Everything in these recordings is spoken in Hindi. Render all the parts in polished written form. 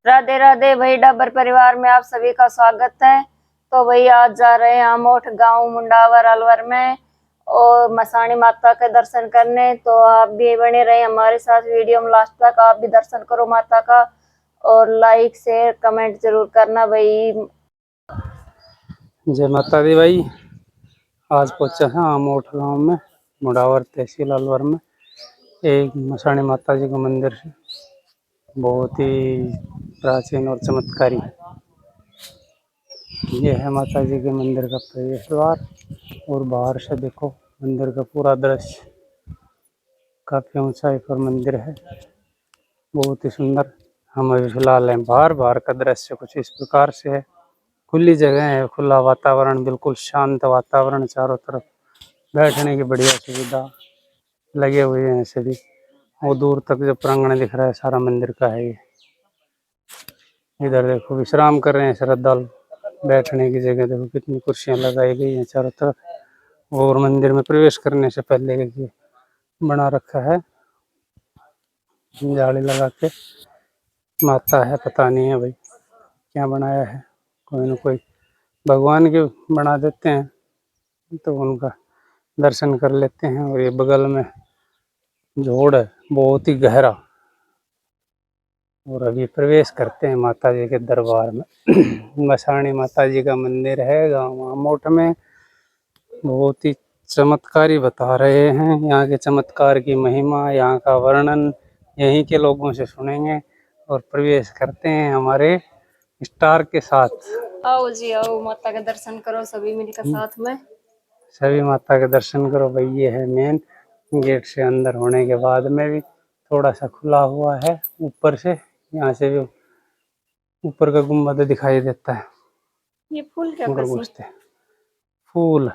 राधे राधे भाई, डाबर परिवार में आप सभी का स्वागत है। तो भाई आज जा रहे हैं आमोठ गांव मुंडावर अलवर में और मसाणी माता के दर्शन करने। तो आप भी बने रहे हमारे साथ वीडियो में लास्ट तक। आप भी दर्शन करो माता का और लाइक शेयर कमेंट जरूर करना भाई। जय माता दी भाई। आज पहुंचे हैं आमोठ गांव में मुंडावर तहसील अलवर में एक मसाणी माता जी का मंदिर है, बहुत ही प्राचीन और चमत्कारी। ये है माता जी के मंदिर का प्रवेश द्वार और बाहर से देखो मंदिर का पूरा दृश्य। काफी ऊंचाई पर मंदिर है, बहुत ही सुंदर। हम अभी फिलहाल हैं बाहर का दृश्य कुछ इस प्रकार से है। खुली जगह है, खुला वातावरण, बिल्कुल शांत वातावरण, चारों तरफ बैठने की बढ़िया सुविधा लगे हुए हैं सभी। वो दूर तक जो प्रांगण दिख रहा है सारा मंदिर का है। ये इधर देखो विश्राम कर रहे हैं श्रद्धालु, बैठने की जगह देखो कितनी कुर्सियां लगाई गई हैं चारों तरफ। और मंदिर में प्रवेश करने से पहले ये बना रखा है जाली लगा के। माता है, पता नहीं है भाई क्या बनाया है, कोई ना कोई भगवान के बना देते हैं तो उनका दर्शन कर लेते हैं। और ये बगल में जोड़ है बहुत ही गहरा। और अभी प्रवेश करते हैं माता जी के दरबार में। मसाणी माता जी का मंदिर है गाँव आमोठ में। बहुत ही चमत्कारी बता रहे हैं, यहाँ के चमत्कार की महिमा, यहाँ का वर्णन यहीं के लोगों से सुनेंगे। और प्रवेश करते हैं हमारे स्टार के साथ। आओ जी आओ, माता का दर्शन करो सभी मिलकर साथ में। सभी माता के दर्शन करो भाई। ये है मेन गेट से अंदर होने के बाद में भी थोड़ा सा खुला हुआ है ऊपर से, यहाँ से भी ऊपर का गुम्बद दिखाई देता है। ये फूल क्या मगर कसी? घुसते फूल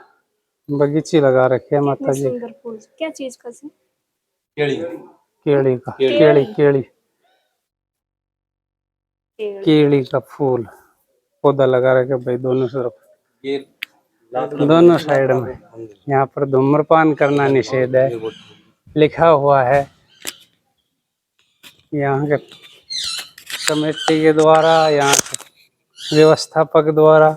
बगीची लगा रखे है माता जी। सुंदर फूल क्या चीज कसी? केड़ी का केड़ी का फूल पौधा लगा रखे भाई दोनों तरफ, दोनों साइड में। यहाँ पर धूम्रपान करना निषेध है लिखा हुआ है यहाँ के कमेटी के द्वारा, यहाँ के व्यवस्थापक द्वारा।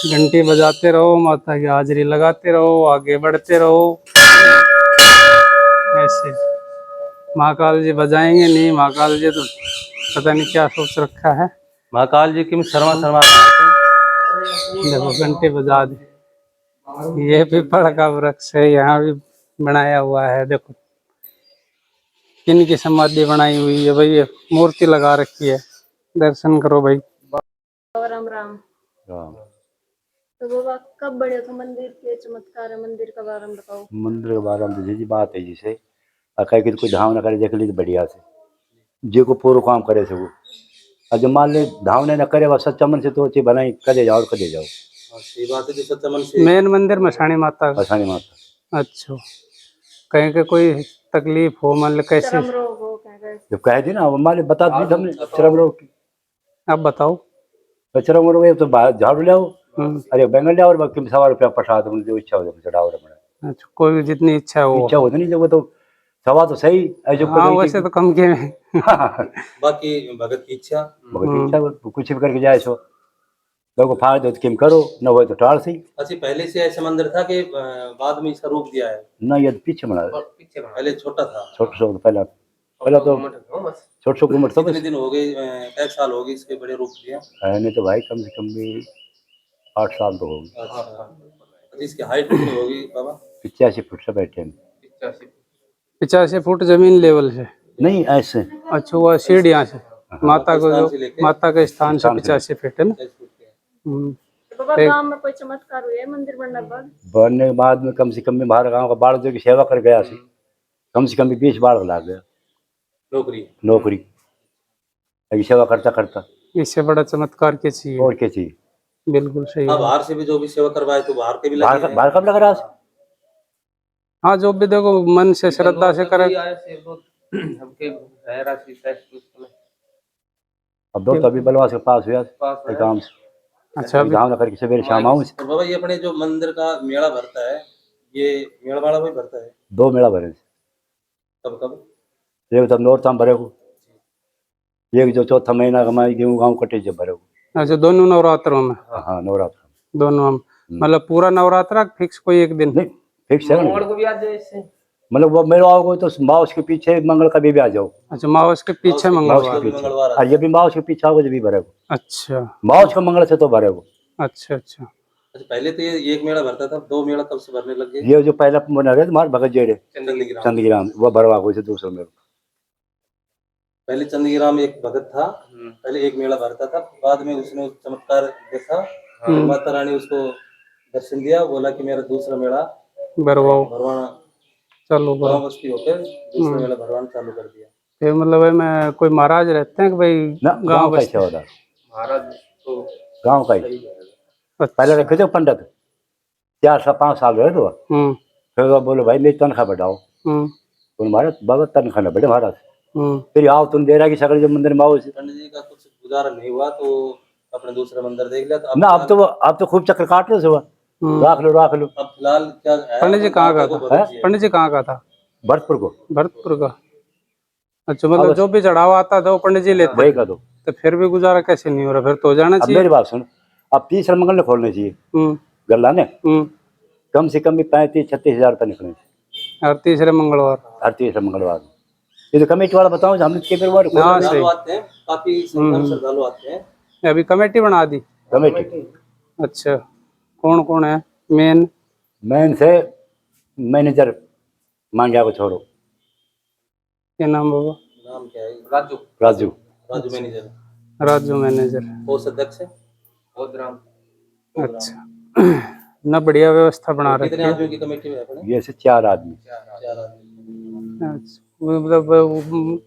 घंटी बजाते रहो, माता की हाजिरी लगाते रहो, आगे बढ़ते रहो। ऐसे महाकाल जी बजाएंगे नहीं, महाकाल जी तो पता नहीं क्या सोच रखा है। महाकाल जी की शर्मा शर्मा देखो घंटे बजा दे। ये पीपल का वृक्ष है, यहाँ भी बनाया हुआ है। देखो किनकी समाधि बनाई हुई है भाई, ये मूर्ति लगा रखी है। दर्शन करो भाई। राम राम। तो बाबा कब बड़े थे मंदिर के चमत्कार है, मंदिर का बारे में बताओ। मंदिर के बारे में जी बात है जिसे कहीं कोई धाम न करे देख ली तो बढ़िया से जे को पूरा काम करे से वो। और जो मान ले धाम ने न करे वह सच्चा मन से तो अच्छी बनाई करे जाओ करे जाओ। सही बात है, जो सच्चा मन से। मेन मंदिर मसाणी माता का। मसाणी माता। अच्छा, कहीं के कोई तकलीफ हो मान लो कैसे चरम रोग हो जब कह दी ना मान ले बता दी हमने चरम रोग की। अब बताओ। तो चरम रोग तो झाड़ू ले आओ, अरे बैंगन ले आओ और बाकी सवा रुपया प्रसाद जो इच्छा हो चढ़ाओ। अच्छा, कोई भी जितनी इच्छा हो। इच्छा होती नहीं जब वो तो सवा तो सही ऐसे। हाँ वैसे तो कम के बाकी भगत की इच्छा कुछ भी करके जाए सो लोगों फायदे तो किम करो न हो तो टाल सही। अच्छा पहले से ऐसा मंदिर था कि बाद में इसका रूप दिया है ना? ये पीछे बना पहले छोटा था, छोटा सा पहला तो छोटा सा घूमट था। कितने दिन हो गए, कई साल हो गए इसके बड़े रूप दिया? नहीं तो भाई कम से कम भी 8 साल तो होगी। अच्छा, इसकी हाइट कितनी होगी बाबा? 85 फुट से बैठे हैं। 85 फुट जमीन लेवल से नहीं ऐसे। अच्छा, वो सीढ़ियाँ से माता को जो माता के स्थान से 85 फीट है ना। बाबा गांव में कोई चमत्कार हुआ है मंदिर बनने के बाद में? कम से कम में बाहर गांव का बाढ़ जो की सेवा कर गया से कम से कम भी 20 बाढ़ ला गया नौकरी अभी सेवा करता करता। इससे बड़ा चमत्कार क्या चाहिए? और क्या चाहिए? बिल्कुल सही। बाहर से भी जो भी सेवा करवाए तो बाहर के भी लगे, बाहर कब लग रहा है? हाँ जो भी देखो मन से श्रद्धा से करे। अब दो तभी बलवास के पास हुआ काम से। अच्छा, गाँव करके सवेरे शाम आऊँ। बाबा ये अपने जो मंदिर का मेला भरता है, ये मेला वाला भी भरता है? 2 मेला भरे। कब कब? एक तब नौरता भरे को, एक जो चौथा महीना हमारी गेहूँ गाँव कटे जब भरे को। अच्छा, दोनों नवरात्रों में? हाँ नवरात्र दोनों में मतलब पूरा नवरात्रा फिक्स कोई एक दिन? नहीं फिक्स है, मतलब वो मेरे आओगे तो माउस के पीछे मंगल का भी आ जाओ। अच्छा, मावस के पीछे मंगलवार। और ये भी माउस के पीछे आओगे जब भी भरेगो। अच्छा, माउस का मंगल से तो भरेगो। अच्छा अच्छा। अच्छा, पहले तो ये एक मेला भरता था, 2 मेला कब से भरने लग गए? ये जो पहला बना रहे तुम्हारे भगत जेड़े चंदग्राम, वो भरवा को से दूसरा मेला। पहले चंदग्राम एक भगत था, पहले एक मेला भरता था, बाद में उसने चमत्कार देखा, माता रानी उसको दर्शन दिया, बोला कि मेरा दूसरा मेला भरवाना चलो बड़ा गाँव बस्ती होकर दूसरा मेला भरवाना चालू कर दिया। फिर मतलब में कोई महाराज रहते हैं कि भाई गांव का बस्ती? सेवादार महाराज तो गांव का ही पहले रखे थे पंडित, 4 से 5 साल रहे तो फिर वो बोले भाई मेरी तनख्वाह बढ़ाओ। तो महाराज बाबा तनख्वाह न बढ़े महाराज, फिर आओ तुम दे रहा कि सकल जब मंदिर में आओ। पंडित जी का कुछ गुजारा नहीं हुआ तो अपने दूसरा मंदिर देख लिया। तो ना अब तो खूब चक्कर काट रहे हो, राख लो। अब फिलहाल क्या है? पंडित जी कहाँ का था? पंडित जी कहाँ का था? भरतपुर को। भरतपुर का। अच्छा, मतलब जो भी चढ़ावा आता था वो पंडित जी लेते वही कर दो। तो फिर भी गुजारा कैसे नहीं हो रहा? फिर तो हो जाना चाहिए। मेरी बात सुन, अब तीसरा मंगल ने खोलने चाहिए गल्ला ने, कम से कम भी 35-36 हजार रुपये निकलने चाहिए हर तीसरे मंगलवार। हर तीसरे मंगलवार। ये तो कमेटी वाला बताओ, हम श्रद्धालु आते हैं, काफी संख्या में श्रद्धालु आते हैं। अभी कमेटी बना दी कमेटी। अच्छा, कौन कौन है मेन से मैनेजर मांग्या को छोड़ो, क्या नाम बाबा? नाम क्या है? राजू मैनेजर। राजू मैनेजर। कोषाध्यक्ष बोधराम। अच्छा ना, बढ़िया व्यवस्था बना रखी कितने है। आदमी की कमेटी में है? ये से 4 आदमी। अच्छा, मतलब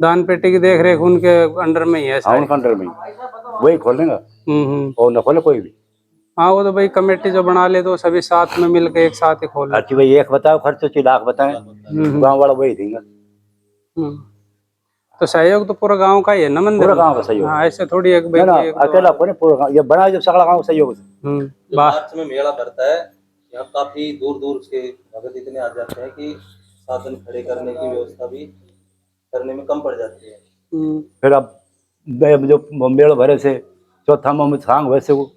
दान पेटी की देख रेख उनके अंडर में ही है? उनके अंडर में वही खोलेगा और न खोले कोई भी। हाँ, वो तो भाई कमेटी जो बना ले तो सभी साथ में मिलकर एक साथ ही खोले। खर्च भाई एक बताओ, खर्च 4 लाख बताए, गाँव वाला वही देंगे। तो सहयोग तो पूरा गांव का ही है ना मंदिर? पूरा गांव का सहयोग। हाँ, ऐसे थोड़ी एक भाई अकेला कोई नहीं, पूरा गांव ये बना जब सगला गांव सहयोग से। मार्च में मेला भरता है, यहाँ काफी दूर दूर से भगत इतने आ जाते हैं कि साधन खड़े करने की व्यवस्था भी करने में कम पड़ जाती है। फिर अब जो मेला भरे से चौथा में सांग वैसे वो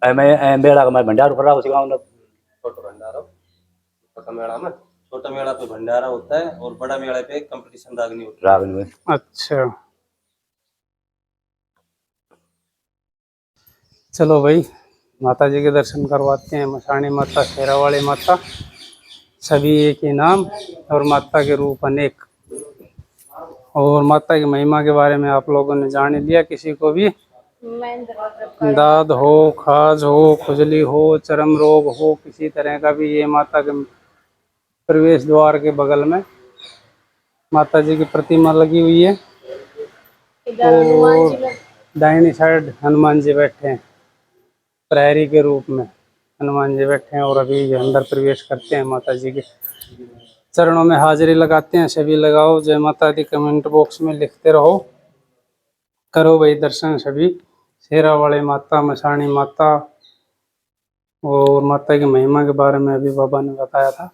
मेला का भंडार करा उस गाँव में। छोटा भंडारा, छोटा मेला पे भंडारा होता है और बड़ा मेला पे कंपटीशन रागनी होती है। अच्छा, चलो भाई माता जी के दर्शन करवाते हैं। मसाणी माता, शेरावाली माता, सभी एक ही नाम और माता के रूप अनेक। और माता की महिमा के बारे में आप लोगों ने जान लिया। किसी को भी दाद हो, खाज हो, खुजली हो, चर्म रोग हो, किसी तरह का भी, ये माता के प्रवेश द्वार के बगल में माता जी की प्रतिमा लगी हुई है। और दाहिनी साइड हनुमान जी बैठे हैं, प्रहरी के रूप में हनुमान जी बैठे हैं। और अभी अंदर प्रवेश करते हैं, माता जी के चरणों में हाजिरी लगाते हैं। सभी लगाओ जय माता दी, कमेंट बॉक्स में लिखते रहो, करो भाई दर्शन सभी। शेरावाली माता, मसाणी माता और माता की महिमा के बारे में अभी बाबा ने बताया था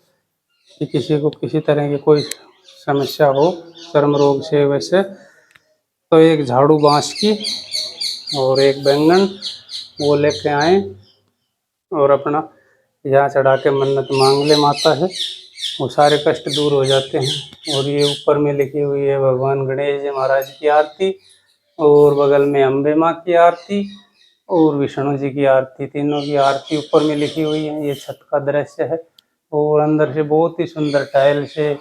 कि किसी को किसी तरह की कोई समस्या हो चर्म रोग से वैसे, तो एक झाड़ू बांस की और एक बैंगन वो लेके आए और अपना यहाँ चढ़ा के मन्नत मांग ले माता है, वो सारे कष्ट दूर हो जाते हैं। और ये ऊपर में लिखी हुई है भगवान गणेश जी महाराज की आरती, और बगल में अम्बे माँ की आरती और विष्णु जी की आरती, तीनों की आरती ऊपर में लिखी हुई है। ये छत का दृश्य है और अंदर से बहुत ही सुंदर टाइल से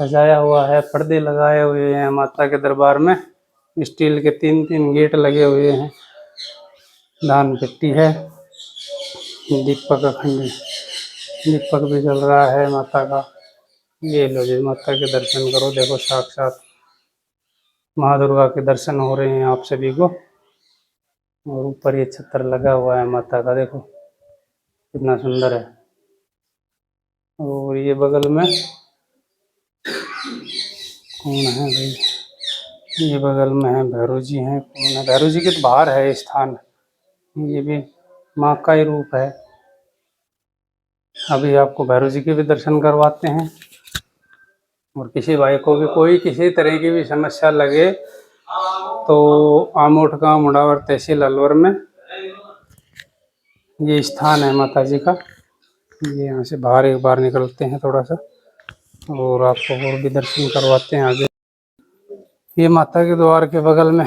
सजाया हुआ है, पर्दे लगाए हुए हैं। माता के दरबार में स्टील के 3-3 गेट लगे हुए हैं। दान पेटी है, दीपक अखंड दीपक भी जल रहा है माता का। ये लो जी, माता के दर्शन करो। देखो साक्षात माँ दुर्गा के दर्शन हो रहे हैं आप सभी को। और ऊपर ये छत्र लगा हुआ है माता का, देखो कितना सुंदर है। और ये बगल में कौन है भाई? ये बगल में है भैरव जी हैं। कौन है? भैरव जी के तो बाहर है स्थान, ये भी माँ का ही रूप है। अभी आपको भैरव जी के भी दर्शन करवाते हैं। और किसी भाई को भी कोई किसी तरह की भी समस्या लगे तो आमोट गांव मुंडावर तहसील अलवर में ये स्थान है माता जी का। ये यहाँ से बाहर एक बार निकलते हैं थोड़ा सा और आपको और भी दर्शन करवाते हैं आगे। ये माता के द्वार के बगल में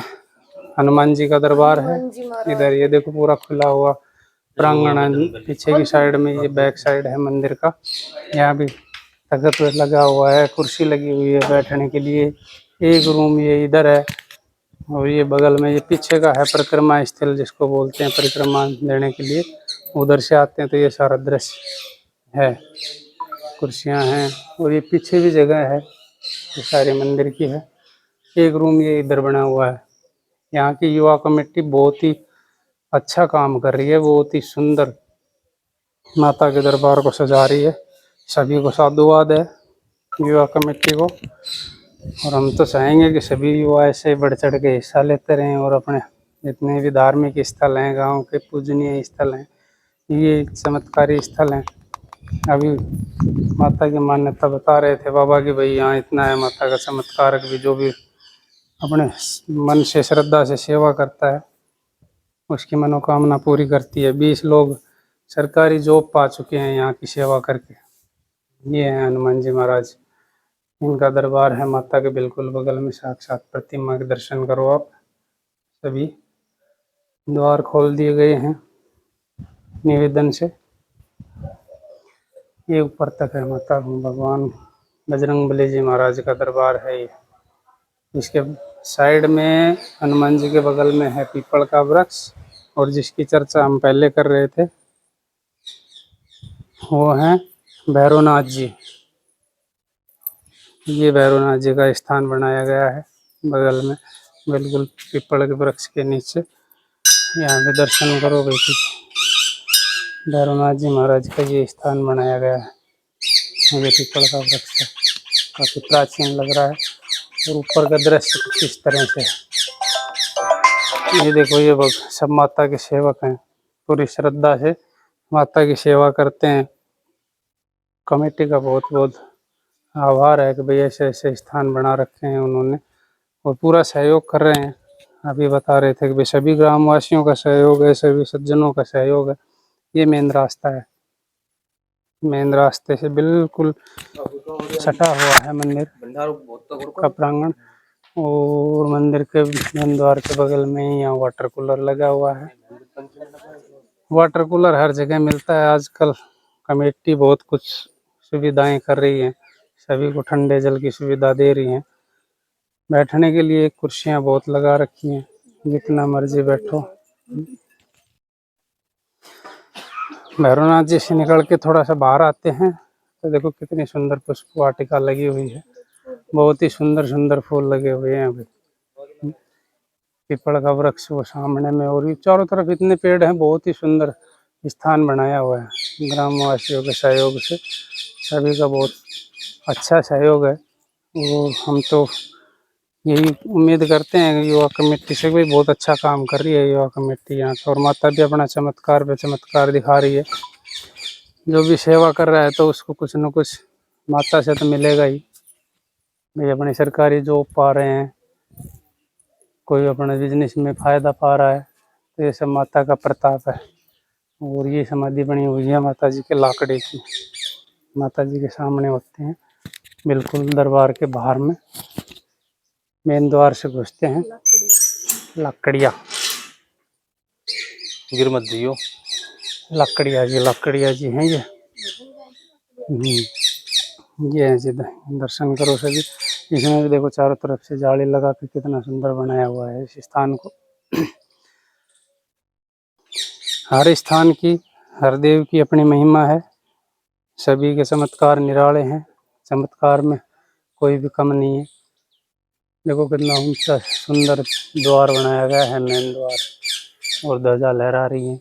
हनुमान जी का दरबार है। इधर ये देखो पूरा खुला हुआ प्रांगण है। पीछे की साइड में ये बैक साइड है मंदिर का। यहाँ भी तख्त लगा हुआ है, कुर्सी लगी हुई है बैठने के लिए। एक रूम ये इधर है और ये बगल में ये पीछे का है परिक्रमा स्थल जिसको बोलते हैं, परिक्रमा देने के लिए उधर से आते हैं। तो ये सारा दृश्य है, कुर्सियां हैं और ये पीछे भी जगह है, ये सारे मंदिर की है। एक रूम ये इधर बना हुआ है। यहाँ की युवा कमेटी बहुत ही अच्छा काम कर रही है, बहुत ही सुंदर माता के दरबार को सजा रही है। सभी को साधुवाद है युवा कमेटी को, और हम तो चाहेंगे कि सभी युवा ऐसे बढ़ चढ़ के हिस्सा लेते रहें और अपने जितने भी धार्मिक स्थल हैं, गांव के पूजनीय स्थल हैं, ये चमत्कारी स्थल हैं। अभी माता की मान्यता बता रहे थे बाबा की, भाई यहाँ इतना है माता का चमत्कारक भी, जो भी अपने मन से श्रद्धा से सेवा करता है उसकी मनोकामना पूरी करती है। 20 लोग सरकारी जॉब पा चुके हैं यहाँ की सेवा करके। ये है हनुमान जी महाराज, इनका दरबार है माता के बिल्कुल बगल में। साक्षात प्रतिमा के दर्शन करो आप। सभी द्वार खोल दिए गए हैं निवेदन से। ये ऊपर तक है माता भगवान बजरंगबली जी महाराज का दरबार है ये। इसके साइड में हनुमान जी के बगल में है पीपल का वृक्ष, और जिसकी चर्चा हम पहले कर रहे थे वो है भैरवनाथ जी। ये भैरवनाथ जी का स्थान बनाया गया है बगल में, बिल्कुल पीपल के वृक्ष के नीचे। यहाँ पे दर्शन करो भाई, भैरवनाथ जी महाराज का ये स्थान बनाया गया है। ये पीपल का वृक्ष है, काफी प्राचीन लग रहा है। और ऊपर का दृश्य कुछ इस तरह से है। ये देखो ये सब माता के सेवक हैं, पूरी श्रद्धा से माता की सेवा करते हैं। कमेटी का बहुत बहुत आभार है कि भाई ऐसे ऐसे स्थान बना रखे हैं उन्होंने और पूरा सहयोग कर रहे हैं। अभी बता रहे थे कि भाई सभी ग्रामवासियों का सहयोग है, सभी सज्जनों का सहयोग है। ये मेन रास्ता है, मेन रास्ते से बिल्कुल सटा हुआ है मंदिर का प्रांगण, और मंदिर के मेन द्वार के बगल में ही यहाँ वाटर कूलर लगा हुआ है। वाटर कूलर हर जगह मिलता है आजकल। कमेटी बहुत कुछ सुविधाएं कर रही है, सभी को ठंडे जल की सुविधा दे रही है। बैठने के लिए कुर्सियां बहुत लगा रखी हैं, जितना मर्जी बैठो। भैरवनाथ जी से निकल के थोड़ा सा बाहर आते हैं तो देखो कितनी सुंदर पुष्प वाटिका लगी हुई है। बहुत ही सुंदर सुंदर फूल लगे हुए हैं अभी। पीपल का वृक्ष वो सामने में, और चारों तरफ इतने पेड़ हैं। बहुत ही सुंदर स्थान बनाया हुआ है ग्रामवासियों के सहयोग से। सभी का बहुत अच्छा सहयोग है और हम तो यही उम्मीद करते हैं कि युवा कमेटी से भी बहुत अच्छा काम कर रही है युवा कमेटी यहाँ पर, और माता भी अपना चमत्कार पे चमत्कार दिखा रही है। जो भी सेवा कर रहा है तो उसको कुछ न कुछ माता से तो मिलेगा ही। भाई अपनी सरकारी जॉब पा रहे हैं, कोई अपने बिजनेस में फ़ायदा पा रहा है, तो ये सब माता का प्रताप है। और ये समाधि बनी हुई है माता जी के लाकड़े की, माता जी के सामने होते हैं बिल्कुल दरबार के बाहर में। मेन द्वार से घुसते हैं। लकड़िया गिर मत दियो, लकड़िया जी हैं ये। ये है जी, दर्शन करो सभी। इसमें भी देखो चारों तरफ से जाली लगा के कितना सुंदर बनाया हुआ है इस स्थान को। हर स्थान की, हर देव की अपनी महिमा है। सभी के चमत्कार निराले हैं, चमत्कार में कोई भी कम नहीं है। देखो कितना ऊंचा सुंदर द्वार बनाया गया है, मेन द्वार, और ध्वजा लहरा रही है।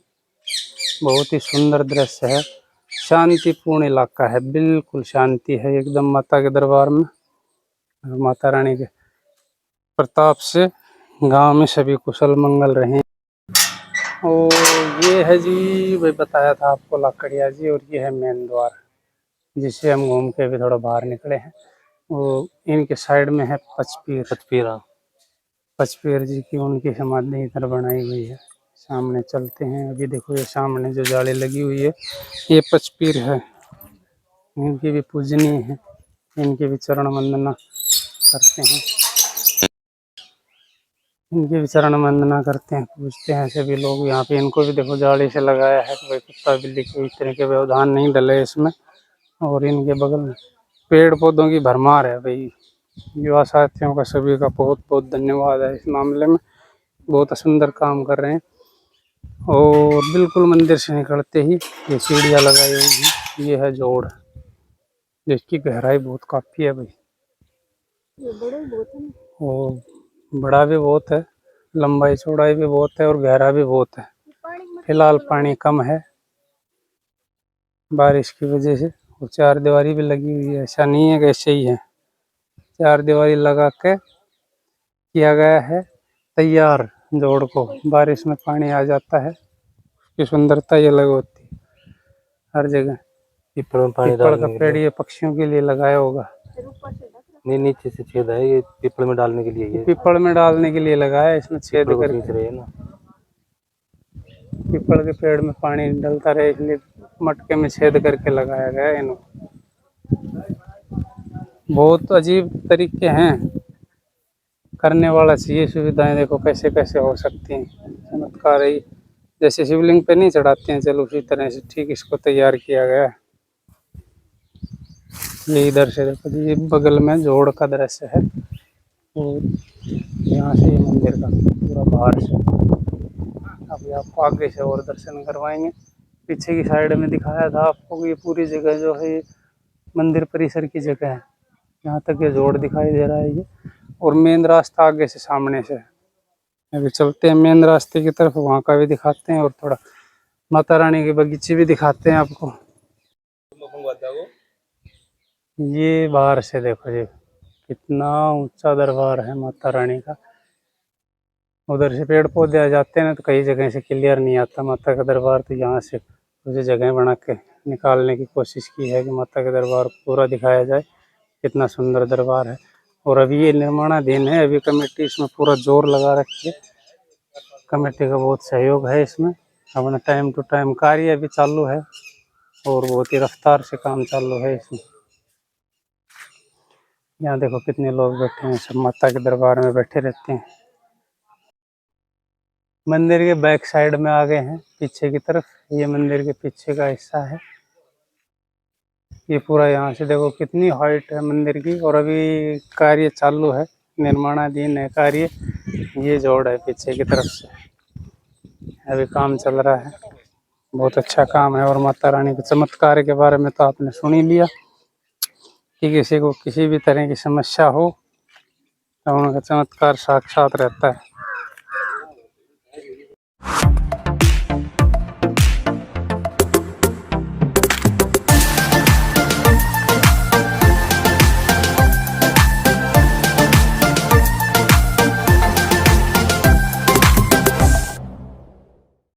बहुत ही सुंदर दृश्य है, शांतिपूर्ण इलाका है, बिल्कुल शांति है एकदम माता के दरबार में। माता रानी के प्रताप से गांव में सभी कुशल मंगल रहे। और ये है जी, भाई बताया था आपको लकड़िया जी, और ये है मेन द्वार जिससे हम घूम के भी थोड़ा बाहर निकले हैं। वो इनके साइड में है पचपीर। पचपीर जी की उनकी समाधि इधर बनाई हुई है। सामने चलते हैं। अभी देखो ये सामने जो जाली लगी हुई है ये पचपीर है। इनकी भी पूजनीय है, इनकी भी चरण वंदना करते हैं। इनकी भी चरण वंदना करते हैं, पूजते हैं सभी लोग यहाँ पे। इनको भी देखो जाली से लगाया है, कोई कुत्ता बिल्ली कोई तरह के व्यवधान नहीं डले इसमें। और इनके बगल में पेड़ पौधों की भरमार है भाई। युवा साथियों का सभी का बहुत बहुत धन्यवाद है इस मामले में, बहुत सुंदर काम कर रहे हैं। और बिल्कुल मंदिर से निकलते ही ये सीढ़ियाँ लगाई हुई हैं, ये है जोड़, जिसकी गहराई बहुत काफी है भाई। ये बड़ा ही बहुत है ना। और बड़ा भी बहुत है, लंबाई चौड़ाई भी बहुत है और गहरा भी बहुत है। फिलहाल पानी कम है बारिश की वजह से। और चार दीवारी भी लगी हुई है, ऐसा नहीं है कि ऐसे ही है। चार दीवारी लगा के किया गया है तैयार जोड़ को। बारिश में पानी आ जाता है, उसकी सुंदरता ही अलग होती है हर जगह। पीपल का पेड़ ये पक्षियों के लिए लगाया होगा। नहीं, नीचे से छेद है, ये पीपल में डालने के लिए, ये पीपल में डालने के लिए लगाया, इसमें छेद करके रहे हैं ना। पीपल के पेड़ में पानी डलता रहे इसलिए मटके में छेद करके लगाया गया है इनको। बहुत अजीब तरीके हैं, करने वाला चाहिए सुविधाएं। देखो कैसे कैसे हो सकती हैं, चमत्कार ही। जैसे शिवलिंग पे नहीं चढ़ाते हैं, चलो उसी तरह से ठीक इसको तैयार किया गया है। ये इधर से देखो जी, ये बगल में जोड़ का दृश्य है। और यहाँ से मंदिर का पूरा बाहर से अभी आपको आगे से और दर्शन करवाएंगे। पीछे की साइड में दिखाया था आपको, ये पूरी जगह जो है ये मंदिर परिसर की जगह है। यहाँ तक ये जोड़ दिखाई दे रहा है ये। और मेन रास्ता आगे से सामने से है। अभी चलते हैं मेन रास्ते की तरफ, वहाँ का भी दिखाते हैं और थोड़ा माता रानी के बगीचे भी दिखाते हैं आपको। ये बाहर से देखो जी, कितना ऊंचा दरबार है माता रानी का। उधर से पेड़ पौधे आ जाते हैं ना, तो कई जगह से क्लियर नहीं आता माता का दरबार। तो यहाँ से उसे जगह बना के निकालने की कोशिश की है कि माता के दरबार को पूरा दिखाया जाए। कितना सुंदर दरबार है। और अभी ये निर्माणाधीन है, अभी कमेटी इसमें पूरा जोर लगा रखी है। कमेटी का बहुत सहयोग है इसमें। अपना टाइम टू टाइम कार्य अभी चालू है और बहुत ही रफ्तार से काम चालू है इसमें। यहाँ देखो कितने लोग बैठे हैं, सब माता के दरबार में बैठे रहते हैं। मंदिर के बैक साइड में आ गए हैं, पीछे की तरफ। ये मंदिर के पीछे का हिस्सा है। ये पूरा यहाँ से देखो कितनी हाइट है मंदिर की। और अभी कार्य चालू है, निर्माणाधीन है कार्य। ये जोड़ है पीछे की तरफ से, अभी काम चल रहा है। बहुत अच्छा काम है। और माता रानी के चमत्कार के बारे में तो आपने सुन ही लिया कि किसी को किसी भी तरह की समस्या हो तो उनका चमत्कार साक्षात रहता है।